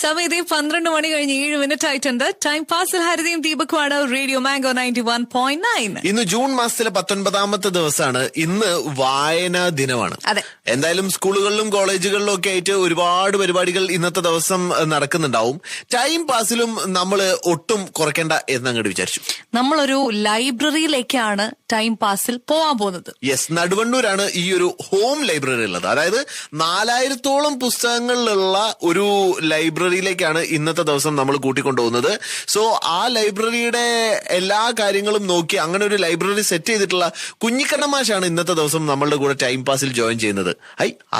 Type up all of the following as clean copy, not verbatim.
സമയത്ത് 12 മണി കഴിഞ്ഞ് 7 മിനിറ്റ് ആയിട്ടുണ്ട്. ടൈം പാസിൽ ഹരിതയും ദീപക്കുമാണ് റേഡിയോ മാംഗോ 91.9. ഇന്ന് ജൂൺ മാസത്തിലെ 19ാമത്തെ ദിവസമാണ്. ഇന്ന് വായനാ ദിനമാണ്. അതെ, എന്തായാലും സ്കൂളുകളിലും കോളേജുകളിലും ഒക്കെ ആയിട്ട് ഒരുപാട് പരിപാടികൾ ഇന്നത്തെ ദിവസം നടക്കുന്നുണ്ടാവും. ടൈം പാസിലും നമ്മൾ ഒട്ടും കുറയ്ക്കേണ്ട എന്നങ്ങോട്ട് വിചാരിച്ചു. നമ്മളൊരു ലൈബ്രറിയിലേക്കാണ് ടൈം പാസിൽ പോവാൻ പോകുന്നത്. യെസ്, നടുവണ്ണൂരാണ് ഈ ഒരു ഹോം ലൈബ്രറി ഉള്ളത്. അതായത് 4000-ഓളം പുസ്തകങ്ങളിലുള്ള ഒരു ലൈബ്രറിയിലേക്കാണ് ഇന്നത്തെ ദിവസം നമ്മൾ കൂട്ടിക്കൊണ്ടുപോകുന്നത്. സോ ആ ലൈബ്രറിയുടെ എല്ലാ കാര്യങ്ങളും നോക്കി അങ്ങനെ ഒരു ലൈബ്രറി സെറ്റ് ചെയ്തിട്ടുള്ള കുഞ്ഞിക്കണ്ണമാഷാണ് ഇന്നത്തെ ദിവസം നമ്മളുടെ കൂടെ ടൈം പാസിൽ ജോയിൻ ചെയ്യുന്നത്.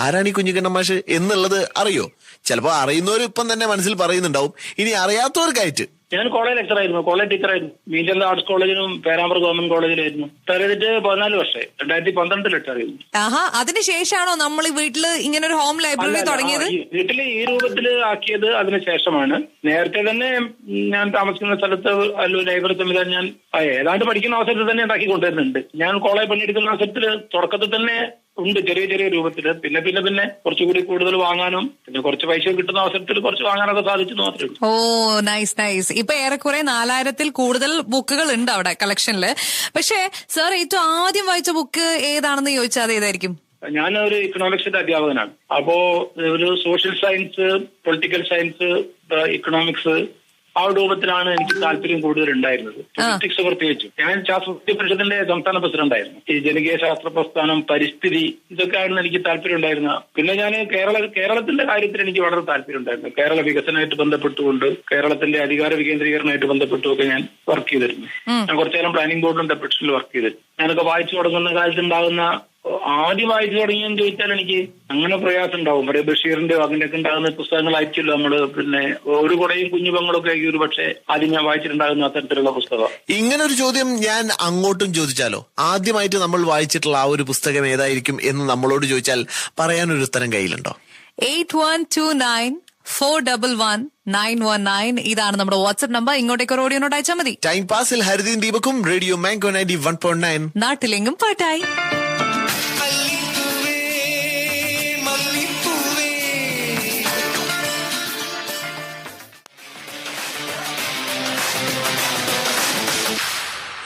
ആരാണ് ഈ കുഞ്ഞിക്കണ്ണമാഷ് എന്നുള്ളത് അറിയോ? ചിലപ്പോൾ അറിയുന്നവർ ഇപ്പം തന്നെ മനസ്സിൽ പറയുന്നുണ്ടാവും. ഇനി അറിയാത്തവർക്കായിട്ട്, ഞാൻ കോളേജ് ലെക്ചറായിരുന്നു, കോളേജ് ടീച്ചറായിരുന്നു. മീൻചന്ത ആർട്സ് കോളേജിലും പേരാമ്പ്ര ഗവൺമെന്റ് കോളേജിലായിരുന്നു. റിട്ടയർ 14 വർഷം, 2012 റിട്ടയർ ചെയ്തു. അതിനുശേഷമാണോ നമ്മൾ വീട്ടില് ഇങ്ങനെ ഒരു ഹോം ലൈബ്രറി തുടങ്ങിയത്? വീട്ടില് ഈ രൂപത്തില് ആക്കിയത് അതിനുശേഷമാണ്. നേരത്തെ തന്നെ ഞാൻ താമസിക്കുന്ന സ്ഥലത്ത് ലൈബ്രറി സംവിധാനം ഞാൻ ഏതാണ്ട് പഠിക്കുന്ന അവസരത്തിൽ തന്നെ ഉണ്ടാക്കി കൊണ്ടുവരുന്നുണ്ട്. ഞാൻ കോളേജ് പണിയെടുക്കുന്ന അവസരത്തിൽ തുടക്കത്തിൽ തന്നെ ഉണ്ട്, ചെറിയ ചെറിയ രൂപത്തില്. പിന്നെ കുറച്ചുകൂടി കൂടുതൽ വാങ്ങാനും പിന്നെ കുറച്ച് പൈസ കിട്ടുന്ന അവസരത്തിൽ കുറച്ച് വാങ്ങാനൊക്കെ സാധിച്ചെന്ന് മാത്രമേ ഉള്ളൂ. ഓ, നൈസ്. ഇപ്പൊ ഏറെക്കുറെ 4000-ൽ കൂടുതൽ ബുക്കുകൾ ഉണ്ട് അവിടെ കളക്ഷനില്. പക്ഷേ സാർ ഏറ്റവും ആദ്യം വായിച്ച ബുക്ക് ഏതാണെന്ന് ചോദിച്ചാൽ അത് ഏതായിരിക്കും? ഞാൻ ഒരു ഇക്കണോമിക്സിന്റെ അധ്യാപകനാണ്. അപ്പോ ഒരു social science, political science, economics ആ രൂപത്തിലാണ് എനിക്ക് താല്പര്യം കൂടുതൽ ഉണ്ടായിരുന്നത്. പൊളിറ്റിക്സ് പ്രത്യേകിച്ചു. ഞാൻ ശാസ്ത്ര പരിഷത്തിന്റെ സംസ്ഥാന പ്രസിഡന്റായിരുന്നു. ഈ ജനകീയ ശാസ്ത്ര പ്രസ്ഥാനം, പരിസ്ഥിതി, ഇതൊക്കെയാണ് എനിക്ക് താല്പര്യം ഉണ്ടായിരുന്നത്. പിന്നെ ഞാൻ കേരളത്തിന്റെ കാര്യത്തിൽ എനിക്ക് വളരെ താല്പര്യം ഉണ്ടായിരുന്നു. കേരള വികസനമായിട്ട് ബന്ധപ്പെട്ടുകൊണ്ട്, കേരളത്തിന്റെ അധികാര വികേന്ദ്രീകരണമായിട്ട് ബന്ധപ്പെട്ടുമൊക്കെ ഞാൻ വർക്ക് ചെയ്തിരുന്നു. ഞാൻ കുറച്ചു നേരം പ്ലാനിംഗ് ബോർഡിലും ഡെപ്യൂട്ടേഷനിൽ വർക്ക് ചെയ്തിരുന്നു. ഞാനൊക്കെ വായിച്ചു തുടങ്ങുന്ന കാലത്തുണ്ടാകുന്ന ആദ്യം വായിച്ചു തുടങ്ങിയെന്ന് ചോദിച്ചാൽ എനിക്ക് അങ്ങനെ പ്രയാസം ഉണ്ടാവും. ബഷീറിന്റെ അങ്ങനെയൊക്കെ ഉണ്ടാകുന്ന പുസ്തകങ്ങളായിരിക്കുമല്ലോ നമ്മള്. പിന്നെ ഒരു കുടയും കുഞ്ഞു പെങ്ങളൊക്കെ ആയിരിക്കും ഒരു പക്ഷേ ആദ്യം ഞാൻ വായിച്ചിട്ടുണ്ടാകുന്ന അത്തരത്തിലുള്ള പുസ്തകം. ഇങ്ങനെ ഒരു ചോദ്യം ഞാൻ അങ്ങോട്ടും ചോദിച്ചാലോ? ആദ്യമായിട്ട് നമ്മൾ വായിച്ചിട്ടുള്ള ആ ഒരു പുസ്തകം ഏതായിരിക്കും എന്ന് നമ്മളോട് ചോദിച്ചാൽ പറയാനൊരു ഉത്തരം കയ്യിലുണ്ടോ? 8129411919 ഇതാണ് നമ്മുടെ വാട്സ്ആപ്പ് നമ്പർ. ഇങ്ങോട്ടേക്ക് ഓഡിയോ നോട്ട് അയച്ചാൽ മതി. ടൈം പാസിൽ ഹരിതയും ദീപക്കും റേഡിയോ മാംഗോ 91.9 നാട്ടിലെങ്കും പാട്ടായി.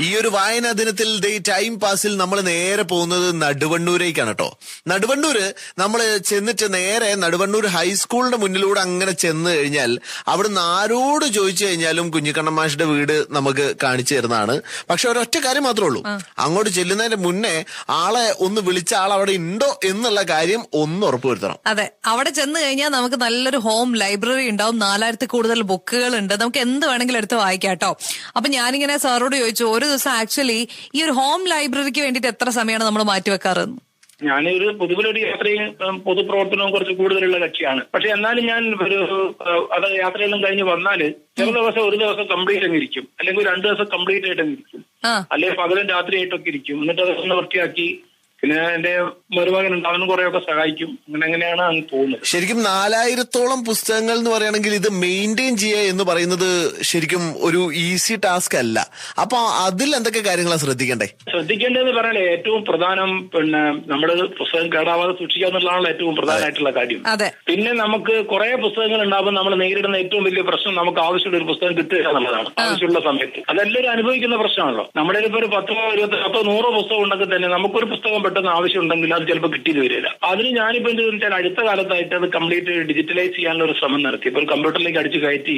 ഈ ഒരു വായനാ ദിനത്തിൽ ടൈം പാസിൽ നമ്മൾ നേരെ പോകുന്നത് നടുവണ്ണൂരേക്കാണ് കേട്ടോ. നടുവണ്ണൂര് നമ്മൾ ചെന്നിട്ട് നേരെ നടുവണ്ണൂർ ഹൈസ്കൂളിന്റെ മുന്നിലൂടെ അങ്ങനെ ചെന്ന് കഴിഞ്ഞാൽ അവിടുന്ന് ആരോട് ചോദിച്ചു കഴിഞ്ഞാലും കുഞ്ഞിക്കണ്ണമാഷിന്റെ വീട് നമുക്ക് കാണിച്ചു തരുന്നതാണ്. പക്ഷെ ഒരൊറ്റ കാര്യം മാത്രമേ ഉള്ളൂ, അങ്ങോട്ട് ചെല്ലുന്നതിന്റെ മുന്നേ ആളെ ഒന്ന് വിളിച്ച ആൾ അവിടെ ഉണ്ടോ എന്നുള്ള കാര്യം ഒന്ന് ഉറപ്പുവരുത്തണം. അതെ, അവിടെ ചെന്ന് കഴിഞ്ഞാൽ നമുക്ക് നല്ലൊരു ഹോം ലൈബ്രറി ഉണ്ടാവും. 4000-ൽ കൂടുതൽ ബുക്കുകൾ ഉണ്ട്. നമുക്ക് എന്ത് വേണമെങ്കിലും എടുത്ത് വായിക്കാം കേട്ടോ. അപ്പൊ ഞാനിങ്ങനെ സാറോട് ചോദിച്ചു, ഒരു ദിവസം ആക്ച്വലി ഈ ഒരു ഹോം ലൈബ്രറിക്ക് വേണ്ടിയിട്ട് എത്ര സമയമാണ് നമ്മൾ മാറ്റിവെക്കാറെന്ന്? ഞാനൊരു പൊതുവിലൊരു യാത്രയും പൊതുപ്രവർത്തനവും കുറച്ച് കൂടുതലുള്ള കക്ഷിയാണ്. പക്ഷെ എന്നാലും ഞാൻ അത് യാത്രയെല്ലാം കഴിഞ്ഞ് വന്നാല് ചില ദിവസം ഒരു ദിവസം കംപ്ലീറ്റ് അങ്ങ് ഇരിക്കും, അല്ലെങ്കിൽ 2 ദിവസം കംപ്ലീറ്റ് ആയിട്ട് അങ്ങ് ഇരിക്കും, അല്ലെങ്കിൽ പകലും രാത്രിയായിട്ടൊക്കെ ഇരിക്കും. എന്നിട്ട് അതൊന്ന് വൃത്തിയാക്കി പിന്നെ എന്റെ മരുമകനുണ്ട്, അവനും കുറെയൊക്കെ സഹായിക്കും. അങ്ങനെയാണ് അങ്ങ് പോകുന്നത്. ശരിക്കും 4000-ഓളം പുസ്തകങ്ങൾ എന്ന് പറയുകയാണെങ്കിൽ ഇത് മെയിൻറ്റെയിൻ ചെയ്യുക എന്ന് പറയുന്നത് ശരിക്കും ഒരു ഈസി ടാസ്ക് അല്ല. അപ്പൊ അതിൽ എന്തൊക്കെ കാര്യങ്ങളാണ് ശ്രദ്ധിക്കേണ്ടതെന്ന് പറഞ്ഞാൽ ഏറ്റവും പ്രധാനം പിന്നെ നമ്മള് പുസ്തകം കേടാവാതെ സൂക്ഷിക്കുക എന്നുള്ളതാണല്ലോ ഏറ്റവും പ്രധാനമായിട്ടുള്ള കാര്യം. പിന്നെ നമുക്ക് കുറെ പുസ്തകങ്ങൾ ഉണ്ടാകുമ്പോൾ നമ്മൾ നേരിടുന്ന ഏറ്റവും വലിയ പ്രശ്നം നമുക്ക് ആവശ്യമുള്ള ഒരു പുസ്തകം കിട്ടുക എന്നുള്ളതാണ്. ആവശ്യമുള്ള സമയത്ത് അതെല്ലാവരും അനുഭവിക്കുന്ന പ്രശ്നമാണല്ലോ. നമ്മുടെ ഇപ്പോൾ ഒരു 10, 20, 100 പുസ്തകം ഉണ്ടെങ്കിൽ തന്നെ നമുക്കൊരു പുസ്തകം പെട്ടെന്ന് ആവശ്യം ഉണ്ടെങ്കിൽ അത് ചിലപ്പോൾ കിട്ടിയെന്ന് വരില്ല. അതിന് ഞാനിപ്പോ എന്ത് വെച്ചാൽ അടുത്ത കാലത്തായിട്ട് അത് കംപ്ലീറ്റ് ഡിജിറ്റലൈസ് ചെയ്യാനുള്ള ഒരു ശ്രമം നടത്തി. ഇപ്പോൾ കമ്പ്യൂട്ടറിലേക്ക് അടിച്ചു കയറ്റി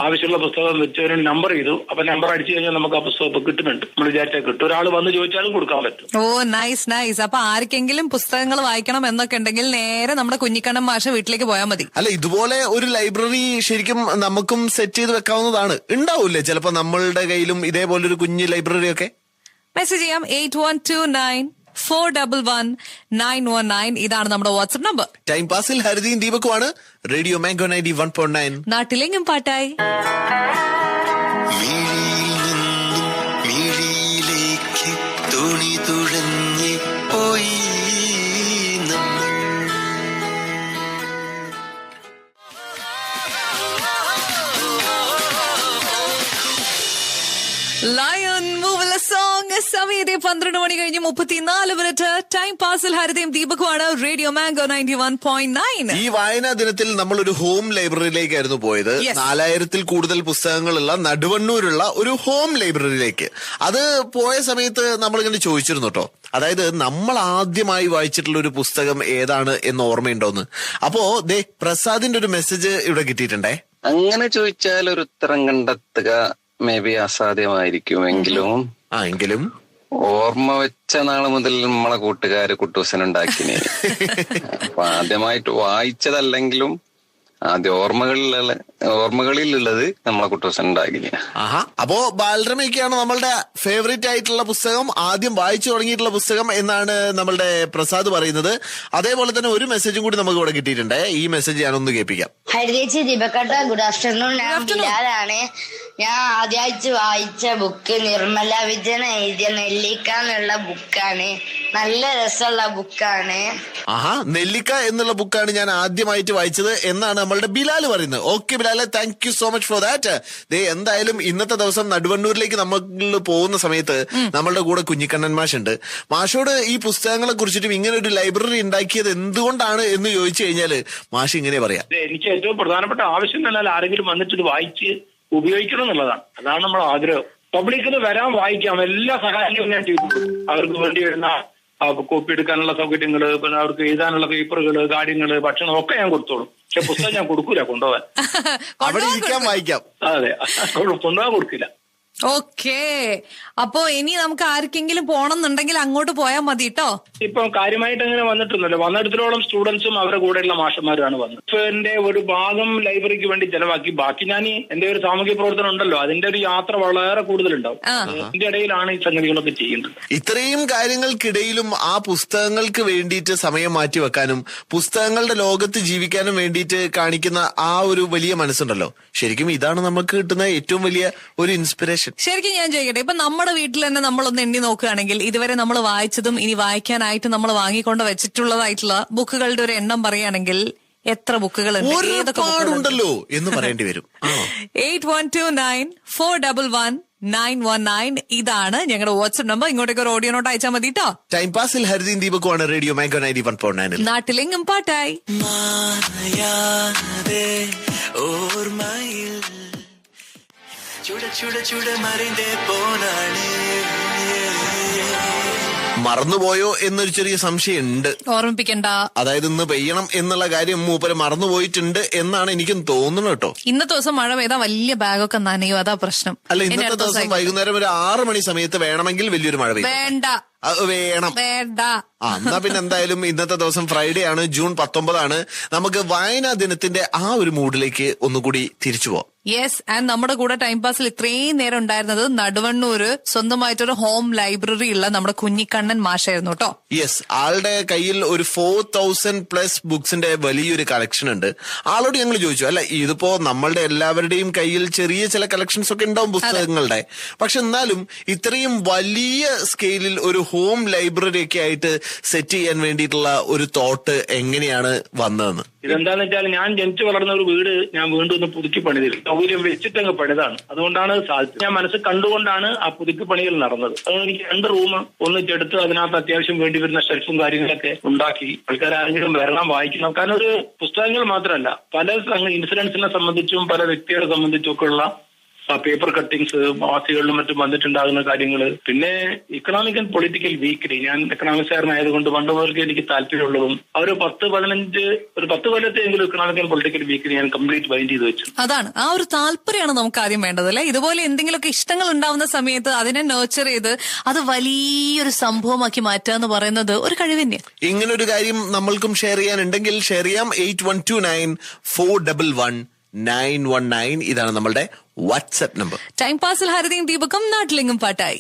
ആവശ്യമുള്ള പുസ്തകം വെച്ച് ഒരു നമ്പർ ചെയ്തു. അപ്പൊ നമ്പർ അടിച്ചു കഴിഞ്ഞാൽ നമുക്ക് ആ പുസ്തകം ഇപ്പൊ കിട്ടുന്നുണ്ട്. നമ്മൾ വിചാരിച്ചാൽ കിട്ടും. ഒരാൾ വന്ന് ചോദിച്ചാലും കൊടുക്കാൻ പറ്റും. ഓ, നൈസ്. അപ്പൊ ആർക്കെങ്കിലും പുസ്തകങ്ങൾ വായിക്കണം എന്നൊക്കെ ഉണ്ടെങ്കിൽ നേരെ നമ്മുടെ കുഞ്ഞിക്കണ്ണൻ മാഷ വീട്ടിലേക്ക് പോയാൽ മതി. അല്ല, ഇതുപോലെ ഒരു ലൈബ്രറി ശരിക്കും നമുക്കും സെറ്റ് ചെയ്ത് വെക്കാവുന്നതാണ്. ഉണ്ടാവൂല്ലേ ചിലപ്പോ നമ്മളുടെ കയ്യിലും ഇതേപോലൊരു കുഞ്ഞു ലൈബ്രറി ഒക്കെ? മെസ്സേജ് ചെയ്യാം 8129411919 ഇതാണ് നമ്മുടെ വാട്സ്ആപ്പ് നമ്പർ. ടൈം പാസിൽ ഹരിതയും ദീപക്കുമാണ് റേഡിയോ മാംഗോ 91.9 നാട്ടിലെങ്കും പാട്ടായി. ലയൺ മൂവിലെ സോങ്. സമയത്തെ 12 മണി കഴിഞ്ഞ് 34 മിനിറ്റ്. ടൈം പാസിൽ ഹരിതയും ദീപകുമാണ്. Radio Mango 91.9. ഈ വായനാ ദിനത്തിൽ നമ്മൾ ഒരു ഹോം ലൈബ്രറിയിലേക്കായിരുന്നു പോയത്. Yes. 4000-ൽ കൂടുതൽ പുസ്തകങ്ങളുള്ള നടുവണ്ണൂരുള്ള ഒരു ഹോം ലൈബ്രറിയിലേക്ക്. അത് പോയ സമയത്ത് നമ്മളിങ്ങനെ ചോദിച്ചിരുന്നു കേട്ടോ, അതായത് നമ്മൾ ആദ്യമായി വായിച്ചിട്ടുള്ള ഒരു പുസ്തകം ഏതാണ് എന്ന് ഓർമ്മയുണ്ടോന്ന്. അപ്പോ ദേ പ്രസാദിന്റെ ഒരു മെസ്സേജ് ഇവിടെ കിട്ടിയിട്ടുണ്ടേ. അങ്ങനെ ചോദിച്ചാൽ ഒരു ഉത്തരം കണ്ടെത്തുക മേ ബി അസാധ്യമായിരിക്കുമെങ്കിലും എങ്കിലും ഓർമ്മ വെച്ച നാള് മുതൽ നമ്മളെ കൂട്ടുകാര് കുട്ടൂസനുണ്ടാക്കിനെ. അപ്പൊ ആദ്യമായിട്ട് വായിച്ചതല്ലെങ്കിലും ആദ്യ ഓർമ്മകളിലുള്ളത് നമ്മളെ കുട്ടൂസൻ ഉണ്ടാക്കിനെ. അപ്പോ ബാലരമയൊക്കെയാണ് നമ്മളുടെ ഫേവറേറ്റ് ആയിട്ടുള്ള പുസ്തകം, ആദ്യം വായിച്ചു തുടങ്ങിയിട്ടുള്ള പുസ്തകം എന്നാണ് നമ്മളുടെ പ്രസാദ് പറയുന്നത്. അതേപോലെ തന്നെ ഒരു മെസ്സേജും കൂടി നമുക്ക് ഇവിടെ കിട്ടിയിട്ടുണ്ട്. ഈ മെസ്സേജ് ഞാനൊന്ന് കേൾപ്പിക്കാം. ഹരിതേച്ചി, ദീപക്കട്ട, ഗുഡ് ആഫ്റ്റർനൂൺ. ഞാൻ ബിലാലാണ്. ഞാൻ ആദ്യമായിട്ട് വായിച്ച ബുക്ക് നിർമ്മല വിജയൻ എഴുതിയ നെല്ലിക്ക എന്നുള്ള ബുക്കാണ്. നല്ല രസമുള്ള ബുക്കാണ്. നെല്ലിക്ക എന്നുള്ള ബുക്കാണ് ഞാൻ ആദ്യമായിട്ട് വായിച്ചത് എന്നാണ് നമ്മളുടെ ബിലാൽ പറയുന്നത്. ഓക്കെ ബിലാലെ, thank you so much for that. എന്തായാലും ഇന്നത്തെ ദിവസം നടുവണ്ണൂരിലേക്ക് നമ്മൾ പോകുന്ന സമയത്ത് നമ്മളുടെ കൂടെ കുഞ്ഞിക്കണ്ണൻ മാഷുണ്ട്. മാഷോട് ഈ പുസ്തകങ്ങളെ കുറിച്ചിട്ടും ഇങ്ങനെ ഒരു ലൈബ്രറി ഉണ്ടാക്കിയത് എന്തുകൊണ്ടാണ് എന്ന് ചോദിച്ചു കഴിഞ്ഞാല് മാഷ് ഇങ്ങനെ പറയാം. എനിക്ക് ഏറ്റവും പ്രധാനപ്പെട്ട ആവശ്യം എന്നാൽ ആരെങ്കിലും വന്നിട്ട് ഇത് വായിച്ച് ഉപയോഗിക്കണം എന്നുള്ളതാണ്. അതാണ് നമ്മുടെ ആഗ്രഹം. പബ്ലിക്കിന് വരാൻ വായിക്കാം, എല്ലാ സഹായങ്ങളും ഞാൻ ചെയ്തിട്ടുണ്ട്. അവർക്ക് വേണ്ടി വരുന്ന കോപ്പി എടുക്കാനുള്ള സൗകര്യങ്ങള്, പിന്നെ അവർക്ക് എഴുതാനുള്ള പേപ്പറുകള്, കാര്യങ്ങള്, ഭക്ഷണം ഒക്കെ ഞാൻ കൊടുത്തോളും. പക്ഷെ പുസ്തകം ഞാൻ കൊടുക്കൂല കൊണ്ടുപോകാൻ. അവിടെ ഇരിക്കാൻ വായിക്കാം. അതെ, കൊണ്ടുപോകാൻ കൊടുക്കില്ല. ഓക്കേ, അപ്പോ ഇനി നമുക്ക് ആർക്കെങ്കിലും പോണമെന്നുണ്ടെങ്കിൽ അങ്ങോട്ട് പോയാൽ മതി കേട്ടോ. ഇപ്പൊ കാര്യമായിട്ട് അങ്ങനെ വന്നിട്ടൊന്നുമില്ല. വന്നിടത്തോളം സ്റ്റുഡൻസും അവരുടെ കൂടെയുള്ള മാഷന്മാരുമാണ് വന്നത്. എന്റെ ഒരു ഭാഗം ലൈബ്രറിക്ക് വേണ്ടി ചെലവാക്കി, ബാക്കി ഞാൻ എന്റെ ഒരു സാമൂഹ്യ പ്രവർത്തനം ഉണ്ടല്ലോ, അതിന്റെ ഒരു യാത്ര വളരെ കൂടുതലുണ്ടാവും. അതിന്റെ ഇടയിലാണ് ഈ സംഗതികളൊക്കെ ചെയ്യുന്നത്. ഇത്രയും കാര്യങ്ങൾക്കിടയിലും ആ പുസ്തകങ്ങൾക്ക് വേണ്ടിയിട്ട് സമയം മാറ്റി വെക്കാനും പുസ്തകങ്ങളുടെ ലോകത്ത് ജീവിക്കാനും വേണ്ടിയിട്ട് കാണിക്കുന്ന ആ ഒരു വലിയ മനസ്സുണ്ടല്ലോ, ശരിക്കും ഇതാണ് നമുക്ക് കിട്ടുന്ന ഏറ്റവും വലിയ ഒരു ഇൻസ്പിറേഷൻ. ശരിക്കും ഞാൻ ചോദിക്കട്ടെ, ഇപ്പൊ നമ്മുടെ വീട്ടിൽ തന്നെ നമ്മളൊന്ന് എണ്ണി നോക്കുകയാണെങ്കിൽ ഇതുവരെ നമ്മൾ വായിച്ചതും ഇനി വായിക്കാനായിട്ട് നമ്മൾ വാങ്ങിക്കൊണ്ട് വെച്ചിട്ടുള്ളതായിട്ടുള്ള ബുക്കുകളുടെ ഒരു എണ്ണം പറയുകയാണെങ്കിൽ എത്ര ബുക്കുകളുണ്ട്? ഒരുപാടുണ്ടല്ലോ എന്ന് പറയേണ്ടി വരും. 8129411919 ഇതാണ് ഞങ്ങളുടെ വാട്സ്ആപ്പ് നമ്പർ. ഇങ്ങോട്ടേക്ക് ഒരു ഓഡിയോ നോട്ട് അയച്ചാൽ മതി കേട്ടോ. ടൈം പാസിൽ ഹരിതയും ദീപക്കുമാണ് റേഡിയോ മാംഗോ 91.9. നാട്ടിലെങ്ങും പാട്ടായി. മറന്നുപോയോ എന്നൊരു ചെറിയ സംശയമുണ്ട്. ഓർമ്മിപ്പിക്കണ്ട. അതായത് ഇന്ന് പെയ്യണം എന്നുള്ള കാര്യം മൂപ്പര് മറന്നുപോയിട്ടുണ്ട് എന്നാണ് എനിക്കും തോന്നുന്നത് കേട്ടോ. ഇന്നത്തെ ദിവസം മഴ പെയ്താൽ വലിയ ബാഗൊക്കെ നനയും, അതാ പ്രശ്നം. അല്ല, ഇന്നത്തെ ദിവസം വൈകുന്നേരം ഒരു 6 മണി സമയത്ത് വേണമെങ്കിൽ വലിയൊരു മഴ പെയ്യും. വേണ്ട, വേണം. വേണ്ട. എന്നാ പിന്നെ എന്തായാലും ഇന്നത്തെ ദിവസം ഫ്രൈഡേ ആണ്, ജൂൺ 19 നമുക്ക് വായനാ ദിനത്തിന്റെ ആ ഒരു മൂഡിലേക്ക് ഒന്നുകൂടി തിരിച്ചു പോവാം. യെസ്, ആൻഡ് നമ്മുടെ കൂടെ ടൈം പാസിൽ ഇത്രയും നേരം ഉണ്ടായിരുന്നത് നടുവണ്ണൂര് സ്വന്തമായിട്ടൊരു ഹോം ലൈബ്രറി ഉള്ള നമ്മുടെ കുഞ്ഞിക്കണ്ണൻ മാഷായിരുന്നു കേട്ടോ. യെസ്, ആളുടെ കയ്യിൽ ഒരു 4000+ ബുക്സിന്റെ വലിയൊരു കളക്ഷൻ ഉണ്ട്. ആളോട് ഞങ്ങൾ ചോദിച്ചു, അല്ല ഇതിപ്പോ നമ്മളുടെ എല്ലാവരുടെയും കയ്യിൽ ചെറിയ ചില കളക്ഷൻസ് ഒക്കെ ഉണ്ടാവും പുസ്തകങ്ങളുടെ, പക്ഷെ എന്നാലും ഇത്രയും വലിയ സ്കെയിലിൽ ഒരു ഹോം ലൈബ്രറി ഒക്കെ ആയിട്ട് സെറ്റ് ചെയ്യാൻ വേണ്ടിയിട്ടുള്ള ഒരു തോട്ട് എങ്ങനെയാണ് വന്നതെന്ന്. ഇതെന്താന്ന് വെച്ചാൽ, ഞാൻ ജനിച്ചു വളർന്ന ഒരു വീട് ഞാൻ വീണ്ടും ഒന്ന് പുതുക്കി പണിതില്ല. സൗകര്യം വെച്ചിട്ടങ്ങ് പണിതാണ്. അതുകൊണ്ടാണ് സാധിച്ചത്. ഞാൻ മനസ്സ് കണ്ടുകൊണ്ടാണ് ആ പുതുക്കി പണികൾ നടന്നത്. അതുകൊണ്ട് എനിക്ക് 2 റൂം ഒന്നിച്ചെടുത്ത് അതിനകത്ത് അത്യാവശ്യം വേണ്ടി വരുന്ന ഷെൽഫും കാര്യങ്ങളൊക്കെ ഉണ്ടാക്കി ആൾക്കാരെങ്കിലും വരണം, വായിക്കണം. കാരണം ഒരു പുസ്തകങ്ങൾ മാത്രമല്ല, പല ഇൻസിഡൻസിനെ സംബന്ധിച്ചും പല വ്യക്തികളെ സംബന്ധിച്ചും ഒക്കെ ഉള്ള പേപ്പർ കട്ടിങ്സ് മാസികളിലും മറ്റും വന്നിട്ടുണ്ടാകുന്ന കാര്യങ്ങള്. പിന്നെ ഇക്കണോമിക് ആൻഡ് പൊളിറ്റിക്കൽ വീക്ക്ലി, ഞാൻ എക്കണോമിക്സുകാരനായതുകൊണ്ട് പണ്ട് മുതൽക്ക് എനിക്ക് താല്പര്യമുള്ളതും ഒരു 10 കൊല്ലത്തെങ്കിലും ഇക്കണോമിക് ആൻഡ് പൊളിറ്റിക്കൽ വീക്ക്ലി ഞാൻ കംപ്ലീറ്റ് ബൈൻഡ് ചെയ്ത് വെച്ചു. അതാണ്, ആ ഒരു താല്പര്യമാണ് നമുക്ക് ആദ്യം വേണ്ടത് അല്ലെ. ഇതുപോലെ എന്തെങ്കിലുമൊക്കെ ഇഷ്ടങ്ങൾ ഉണ്ടാവുന്ന സമയത്ത് അതിനെ നർച്ചർ ചെയ്ത് അത് വലിയൊരു സംഭവമാക്കി മാറ്റുക എന്ന് പറയുന്നത് ഒരു കഴിവ് തന്നെയാണ്. ഇങ്ങനൊരു കാര്യം നമ്മൾക്കും ഷെയർ ചെയ്യാനുണ്ടെങ്കിൽ ഷെയർ ചെയ്യാം. 8129411919 ഇതാണ് നമ്മളുടെ വാട്സ്ആപ്പ് നമ്പർ. ടൈം പാസിൽ ഹരിതയും ദീപകം നാട്ടിലെങ്ങും പാട്ടായി.